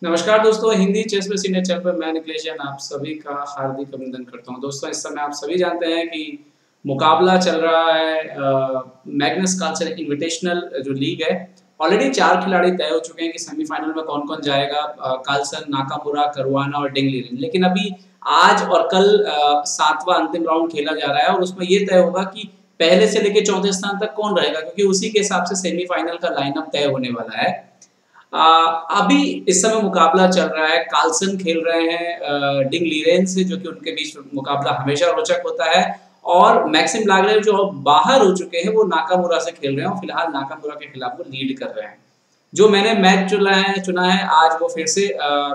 नमस्कार दोस्तों, हिंदी चेस में सीनियर चैनल पर मैं निखिलेश जैन आप सभी का हार्दिक अभिनंदन करता हूं। दोस्तों, इस समय आप सभी जानते हैं कि मुकाबला चल रहा है मैग्नस कार्लसन इनविटेशनल जो लीग है। ऑलरेडी 4 खिलाड़ी तय हो चुके हैं कि सेमीफाइनल में कौन-कौन जाएगा। कार्लसन, नाकामुरा, करुआना और डिंग लीरेन। लेकिन अभी आज और कल 7वां अंतिम राउंड खेला जा रहा है और उसमें ये तय होगा कि पहले से लेके चौथे स्थान तक कौन रहेगा, क्योंकि उसी के हिसाब से सेमीफाइनल का लाइनअप तय होने वाला है। अभी इस समय मुकाबला चल रहा है। कार्लसन खेल रहे हैं डिंग लीरेन से, जो कि उनके बीच मुकाबला हमेशा रोचक होता है। और मैक्सिम लाग्रेव जो बाहर हो चुके हैं वो नाकामुरा से खेल रहे हैं और फिलहाल नाकामुरा के खिलाफ वो लीड कर रहे हैं। जो मैंने मैच चुना है आज वो फिर से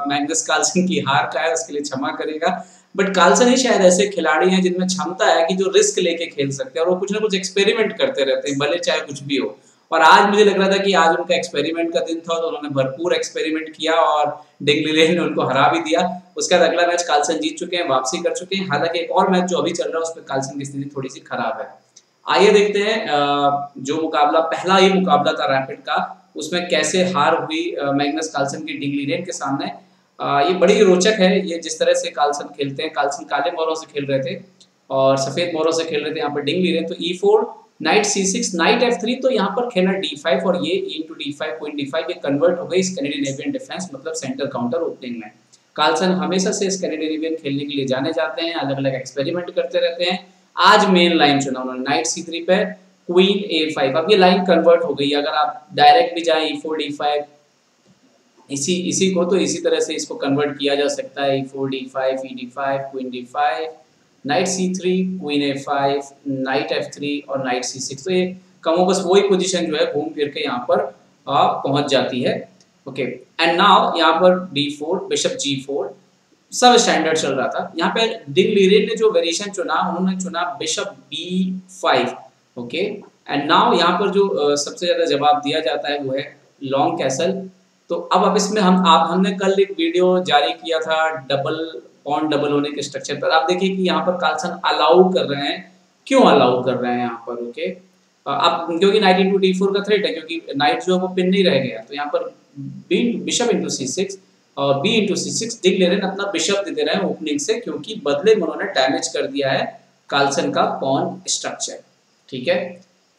मैग्नस कार्लसन की हार का है, उसके लिए क्षमा करेगा। बट कार्लसन ही शायद ऐसे खिलाड़ी हैं जिनमें क्षमता है कि जो रिस्क लेके खेल सकते हैं और वो कुछ ना कुछ एक्सपेरिमेंट करते रहते हैं, भले चाहे कुछ भी हो। और आज मुझे लग रहा था कि आज उनका एक्सपेरिमेंट का दिन था, तो उन्होंने भरपूर एक्सपेरिमेंट किया और डिंग लीरेन ने उनको हरा भी दिया। उसके बाद अगला मैच कार्लसन जीत चुके हैं, वापसी कर चुके हैं। हालांकि एक और मैच जो अभी चल रहा है उसमें कार्लसन की स्थिति थोड़ी सी खराब है। आइए देखते हैं जो मुकाबला पहला ही मुकाबला था रैपिड का, उसमें कैसे हार हुई मैग्नस कार्लसन की डिंग लीरेन के सामने। ये बड़ी रोचक है, ये जिस तरह से कार्लसन खेलते हैं। कार्लसन काले मोहरों से खेल रहे थे और सफेद मोहरों से खेल रहे थे। यहाँ पर डिंग लीरेन तो E4, night C6, night F3, तो यहाँ पर खेला D5 और ये into D5, क्वीन D5 ये कन्वर्ट हो गई स्कैंडिनेवियन डिफेंस, मतलब सेंटर काउंटर ओपनिंग में। कार्लसन हमेशा से स्कैंडिनेवियन खेलने के लिए जाने जाते हैं, अलग अलग एक्सपेरिमेंट करते रहते हैं। आज मेन लाइन चुना उन्होंने नाइट C3 पे, क्वीन A5। अब ये लाइन कन्वर्ट हो गई, अगर आप डायरेक्ट भी जाए E4 D5, इसी इसी को तो इसी तरह से इसको कन्वर्ट किया जा सकता है। E4 D5, E D5, queen D5, night C3, queen A5, night F3 और नाइट C6। तो ये कमोबस वही पोजीशन जो है घूम फिर के यहाँ पर पहुंच जाती है। ओके, एंड नाउ यहाँ पर D4, बिशप G4, सब स्टैंडर्ड चल रहा था। यहाँ पे डिंग लीरेन ने जो वेरिएशन चुना, उन्होंने चुना bishop B5। Okay, and now यहाँ पर जो सबसे ज्यादा जवाब दिया जाता है वो है लॉन्ग कैसल। तो अब इसमें हमने कल एक वीडियो जारी किया था डबल पॉन डबल होने के स्ट्रक्चर पर। आप देखिए कि यहाँ पर कार्लसन अलाउ कर रहे हैं। क्यों अलाउ कर रहे हैं यहाँ पर? ओके, अब क्योंकि नाइट इंटू D4 का थ्रेट है, क्योंकि नाइट जो है वो पिन नहीं रह गया, तो यहाँ पर बिशप इंटू C6 और B into C6 Ding Liren अपना बिशप दे दे रहे हैं ओपनिंग से, क्योंकि बदले में उन्होंने डैमेज कर दिया है कार्लसन का पॉन स्ट्रक्चर। ठीक है,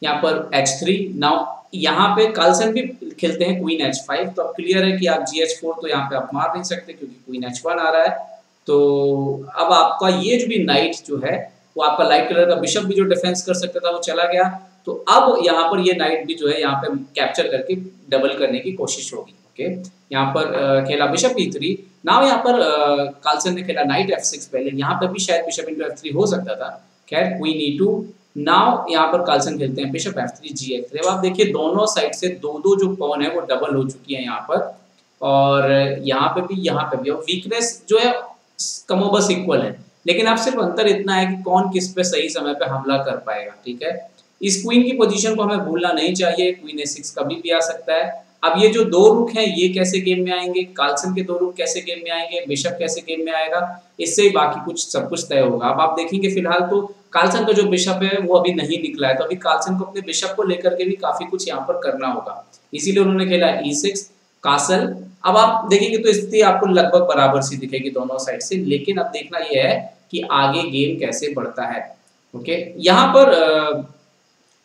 यहाँ पर H3। नाउ यहाँ पे कार्लसन भी खेलते हैं क्वीन H5, तो अब क्लियर है कि आप GH4 तो यहाँ पे आप मार नहीं सकते क्योंकि क्वीन H1 आ रहा है। तो अब आपका ये जो भी नाइट जो है वो आपका लाइट कलर का बिशप भी जो डिफेंस कर सकता था वो चला गया। तो अब यहाँ पर ये नाइट भी जो है यहाँ पे कैप्चर करके डबल करने की कोशिश होगी। ओके, यहाँ पर खेला बिशप E3। नाउ यहाँ पर कार्लसन ने खेला नाइट F6 पहले, यहाँ पर भी शायद बिशप इंटू F3 हो सकता था। खैर, क्वीन E2। नाउ यहाँ पर कार्लसन खेलते हैं बिशप F3 G3। अब आप देखिए दोनों साइड से दो दो जो पॉन है वो डबल हो चुकी है यहाँ पर, और यहाँ पे भी और वीकनेस जो है कमोबस इक्वल है। लेकिन अब सिर्फ अंतर इतना है कि कौन किस पे सही समय पे हमला कर पाएगा। ठीक है, इस क्वीन की पोजीशन को हमें भूलना नहीं चाहिए। क्वीन A6 कभी भी आ सकता है। अब ये जो दो रुख हैं ये कैसे गेम में आएंगे, कार्लसन के दो रुख कैसे गेम में आएंगे, बिशप कैसे गेम में आएगा, इससे ही बाकी कुछ सब कुछ तय होगा। अब आप देखेंगे फिलहाल तो कार्लसन का जो बिशप है वो अभी नहीं निकला है, तो अभी कार्लसन को अपने बिशप को लेकर के भी काफी कुछ यहाँ पर करना होगा, इसीलिए उन्होंने खेला E6 कासल। अब आप देखेंगे तो स्थिति आपको लगभग बराबर सी दिखेगी दोनों साइड से, लेकिन अब देखना यह है कि आगे गेम कैसे बढ़ता है। ओके, यहाँ पर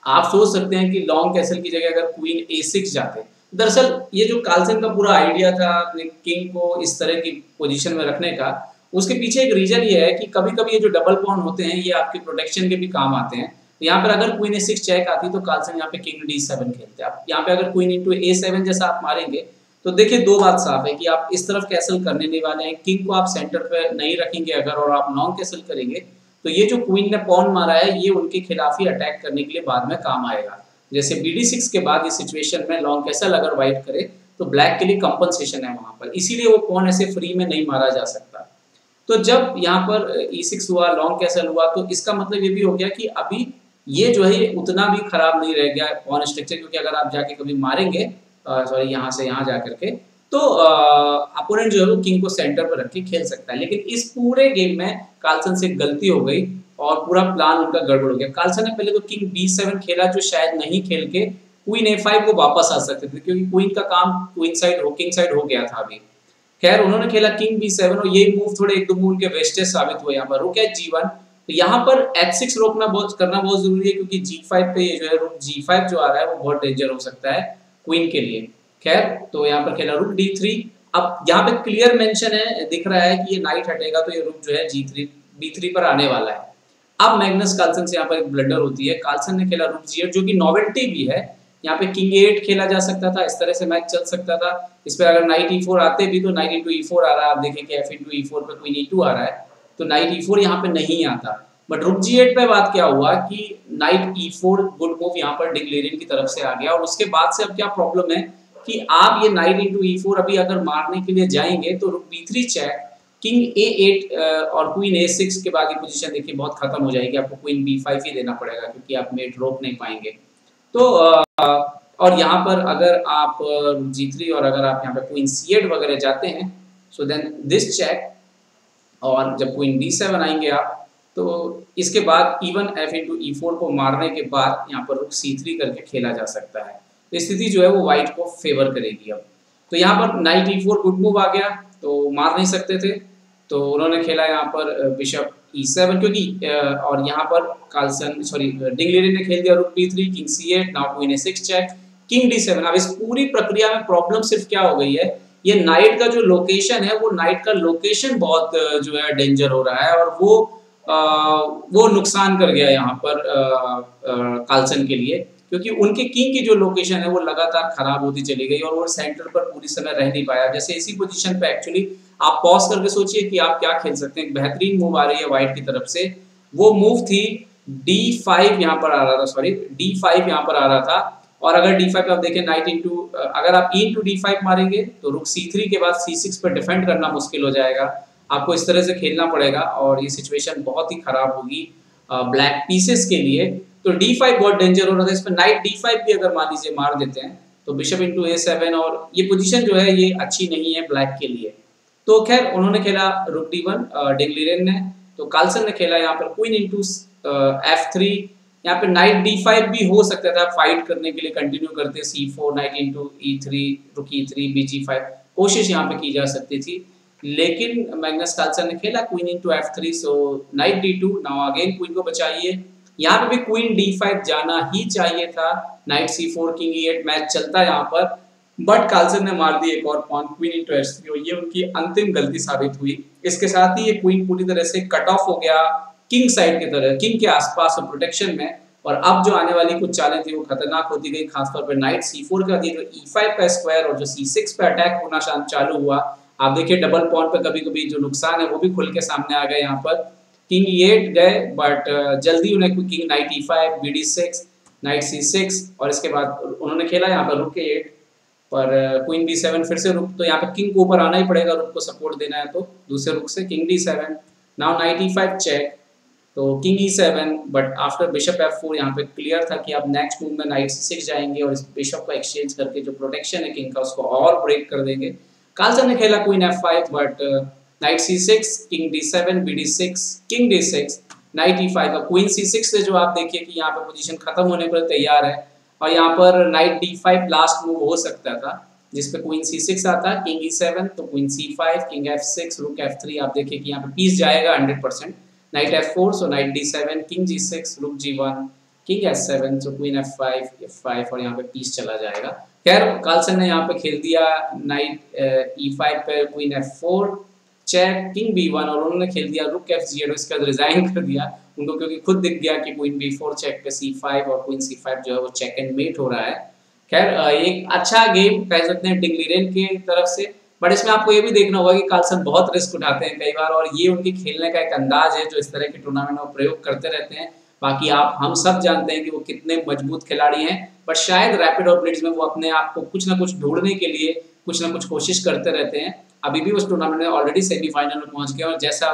आप सोच सकते हैं कि लॉन्ग कैसल की जगह अगर क्वीन A6 जाते। दरअसल ये जो कार्लसन का पूरा आइडिया था अपने किंग को इस तरह की पोजीशन में रखने का, उसके पीछे एक रीजन ये है कि कभी-कभी ये जो डबल पॉन होते हैं ये आपके प्रोटेक्शन के भी काम आते हैं। तो यहाँ पर अगर क्वीन A6 चेक आती तो कार्लसन यहाँ पे किंग D7 खेलते। आप यहाँ पे अगर क्वीन इंटू A7 जैसा आप मारेंगे तो देखिए दो बात साफ है कि आप इस तरफ कैसल करने नहीं वाले हैं, किंग को आप सेंटर पे नहीं रखेंगे अगर, और आप लॉन्ग कैसल करेंगे तो ये जो क्वीन ने पॉन मारा है ये उनके खिलाफ ही अटैक करने के लिए बाद में काम आएगा। जैसे BD6 के बाद इस सिचुएशन में लॉन्ग कैसल अगर वाइट करे तो ब्लैक के लिए कंपनसेशन है वहां पर, इसीलिए वो पॉन ऐसे फ्री में नहीं मारा जा सकता। तो जब यहाँ पर E6 हुआ, लॉन्ग कैसल हुआ, तो इसका मतलब ये भी हो गया कि अभी ये जो है उतना भी खराब नहीं रह गया पॉन स्ट्रक्चर, क्योंकि अगर आप जाके कभी मारेंगे सॉरी यहाँ से यहाँ जाकर के, तो अपोनेंट जो है वो किंग को सेंटर पर रख के खेल सकता है। लेकिन इस पूरे गेम में कार्लसन से गलती हो गई और पूरा प्लान उनका गड़बड़ हो गया। कार्लसन ने पहले तो किंग B7 खेला जो शायद नहीं खेल के क्वीन A5 को वापस आ सकते थे, क्योंकि क्वीन का काम क्वीन साइड किंग साइड हो गया था अभी। खैर उन्होंने खेला किंग b7 और ये मूव थोड़े एक दो मूव उनके वेस्टेज साबित हुए यहाँ पर। रुक g1, तो यहाँ पर h6 रोकना करना बहुत जरूरी है, क्योंकि g5 पे ये जो है रुक g5 जो आ रहा है वो बहुत डेंजर हो सकता है क्वीन के लिए। खैर तो यहाँ पर खेला रुक d3। अब यहाँ पे क्लियर मेंशन है, दिख रहा है कि ये नाइट हटेगा तो ये रुक जो है g3 b3 पर आने वाला है। अब मैग्नस कार्लसन से यहाँ पर एक ब्लंडर होती है, कार्लसन ने खेला रुक g8 जो कि नॉवेल्टी भी है। यहाँ पे किंग a8 खेला जा सकता था, इस तरह से मैच चल सकता था। इस पर अगर नाइट e4 आते भी तो नाइट इंटू e4 आ रहा है, आप देखें कि f इंटू e4 पे क्वीन e2 आ रहा है, तो नाइट e4 यहाँ पे नहीं आता। बट रुक g8 पे बात क्या हुआ कि नाइट e4 गुड मूव यहाँ पर डिक्लेरियन की तरफ से आ गया, और उसके बाद से अब क्या प्रॉब्लम है कि आप ये नाइट इंटू e4 अभी अगर मारने के लिए जाएंगे तो रुक b3 चेक, किंग a8 और क्वीन a6 के बाद ये पोजीशन देखिए बहुत खत्म हो जाएगी, आपको क्वीन b5 ही देना पड़ेगा क्योंकि आप मेट रोक नहीं पाएंगे। तो और यहाँ पर अगर आप g3 और अगर आप यहाँ पे क्वीन c8 वगैरह जाते हैं, सो देन दिस चेक, और जब क्वीन b7 आएंगे आप तो इसके बाद इवन f इंटू e4 को मारने के बाद यहाँ पर रुक c3 करके खेला जा सकता है। तो स्थिति जो है वो व्हाइट को फेवर करेगी। अब तो यहाँ पर नाइट e4 गुड मूव आ गया, तो मार नहीं सकते थे, तो उन्होंने खेला यहाँ पर बिशप e7, क्योंकि और यहाँ पर कार्लसन डिंगलेरियन ने खेल दिया rook b3, king c8, now queen a6 check, king d7। अब इस पूरी प्रक्रिया में प्रॉब्लम सिर्फ क्या हो गई है, ये नाइट का जो लोकेशन है वो नाइट का लोकेशन बहुत जो है डेंजर हो रहा है, और वो नुकसान कर गया यहाँ पर कार्लसन के लिए, क्योंकि उनके किंग की जो लोकेशन है वो लगातार खराब होती चली गई और वो सेंटर पर पूरी समय रह नहीं पाया। जैसे इसी पोजीशन पे एक्चुअली आप पॉज करके सोचिए कि आप क्या खेल सकते हैं। एक बेहतरीन मूव आ रही है व्हाइट की तरफ से, वो मूव थी d5 यहाँ पर आ रहा था, d5 यहाँ पर आ रहा था, और अगर d5 पे आप देखें नाइट इंटू, अगर आप e इंटू d5 मारेंगे तो रुक c3 के बाद c6 पर डिफेंड करना मुश्किल हो जाएगा, आपको इस तरह से खेलना पड़ेगा और ये सिचुएशन बहुत ही खराब होगी ब्लैक पीसेस के लिए। तो d5 बहुत डेंजर हो रहा था, इस पर नाइट d5 भी अगर मान लीजिए मार देते हैं तो बिशप इंटू a7, और ये पोजीशन जो है ये अच्छी नहीं है ब्लैक के लिए। तो खैर उन्होंने खेला रुक d1 डिंगलेरियन ने, तो कार्लसन ने खेला यहाँ पर क्वीन इंटू f3, यहाँ पे नाइट d5 भी हो सकता था फाइट करने के लिए, कंटिन्यू करते c4, नाइट इंटू e3, रुक e3, bg5, कोशिश यहाँ पे की जा सकती थी, लेकिन मैग्नस कार्लसन ने खेला queen into f3, so knight d2, now again queen को बचाइए। यहाँ पे भी क्वीन d5 जाना ही चाहिए था, night c4, king e8 match चलता है यहाँ पर, बट कार्लसन ने मार दी एक और पॉन क्वीन इंटू h3, और ये उनकी अंतिम गलती साबित हुई। इसके साथ ही ये क्वीन पूरी तरह से कट ऑफ हो गया किंग साइड की तरह, किंग के आसपास और प्रोटेक्शन में, और अब जो आने वाली कुछ चालें थी वो खतरनाक होती गई, खासतौर पर नाइट c4 का दिया जो e5 का स्क्वायर और जो c6 पे अटैक होना चालू हुआ, आप देखिए डबल पॉन पे कभी कभी जो नुकसान है वो भी खुल के सामने आ गए। यहाँ पर किंग e8 गए, बट जल्दी उन्हें king night e5, bd6, night c6, और इसके बाद उन्होंने खेला यहाँ पर रुक a8 पर क्वीन b7, फिर से रुक, तो यहाँ पे किंग को ऊपर आना ही पड़ेगा, रुक को सपोर्ट देना है, तो दूसरे रुक से king d7, now knight e5 check, तो king e7, but after bishop f4 यहाँ पे क्लियर था कि आप नेक्स्ट मूव में नाइट c6 जाएंगे और इस बिशप को एक्सचेंज करके जो प्रोटेक्शन है किंग का उसको और ब्रेक कर देंगे। कार्लसन ने खेला queen f5, but night c6, king d7, bd6, king d6, night e5 का क्वीन c6 से जो आप देखिए कि यहाँ पे पोजीशन खत्म होने पर तैयार है, और यहाँ पर नाइट d5 लास्ट मूव हो सकता था जिसपे क्वीन c6 आता, किंग e7, तो क्वीन c5, किंग f6, रुक f3, आप देखिए कि यहाँ पे पीस जाएगा 100%, नाइट f4, सो नाइट d7, किंग g6, रुक g1, किंग s7, सो क्वीन f5, f5, और यहाँ पे पीस चला जाएगा। खैर कार्लसन ने यहाँ पे खेल दिया नाइट e5 पे queen f4 check, king b1, और उन्होंने खेल दिया रुक f0, इसके बाद रिजाइन कर दिया उनको, क्योंकि खुद दिख गया कि क्वीन b4 चेक पे c5 और क्वीन c5 जो है वो चेक एंड मेट हो रहा है। खैर एक अच्छा गेम कह सकते हैं डिंगलेरियन की तरफ से, बट इसमें आपको ये भी देखना होगा कि कार्लसन बहुत रिस्क उठाते हैं कई बार, और ये उनके खेलने का एक अंदाज है जो इस तरह के टूर्नामेंट में प्रयोग करते रहते हैं। बाकी हम सब जानते हैं कि वो कितने मजबूत खिलाड़ी हैं, बट शायद रैपिड और ब्लिट्ज में वो अपने आप को कुछ ना कुछ ढूंढने के लिए कुछ ना कुछ कोशिश करते रहते हैं। अभी भी उस टूर्नामेंट में ऑलरेडी सेमीफाइनल में पहुंच गए, और जैसा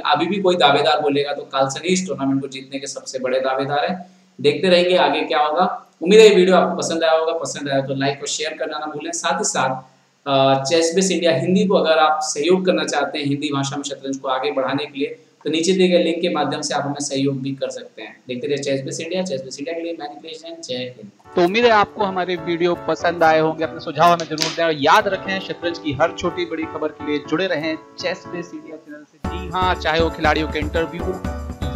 अभी भी कोई दावेदार बोलेगा तो कार्लसन ही इस टूर्नामेंट को जीतने के सबसे बड़े दावेदार हैं। देखते रहेंगे आगे क्या होगा। उम्मीद है ये वीडियो आपको पसंद आया होगा, पसंद आया तो लाइक और शेयर करना ना भूलें। साथ ही साथ चेस बेस इंडिया हिंदी को अगर आप सहयोग करना चाहते हैं हिंदी भाषा में शतरंज को आगे बढ़ाने के लिए, तो नीचे दिए गए लिंक के माध्यम से आप हमें सहयोग भी कर सकते हैं। देखते रहिए चेसबेस इंडिया के लिए मैं निखिलेश जैन, जय हिंद। तो उम्मीद है आपको हमारे वीडियो पसंद आए होंगे, अपने सुझाव हमें जरूर दें और याद रखें शतरंज की हर छोटी बड़ी खबर के लिए जुड़े रहें चेसबेस इंडिया चैनल से। जी हाँ, चाहे वो खिलाड़ियों के इंटरव्यू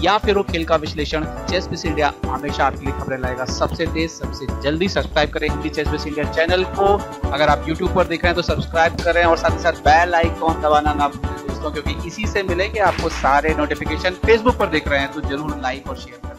या फिर वो खेल का विश्लेषण, चेसबेस इंडिया हमेशा आपके लिए खबरें लाएगा सबसे तेज सबसे जल्दी। सब्सक्राइब करें हिंदी चेसबेस इंडिया चैनल को। अगर आप यूट्यूब पर देख रहे हैं तो सब्सक्राइब करें और साथ ही साथ बेल आइकॉन दबाना ना भूलें दोस्तों, क्योंकि इसी से मिलेंगे आपको सारे नोटिफिकेशन। फेसबुक पर देख रहे हैं तो जरूर लाइक और शेयर करें।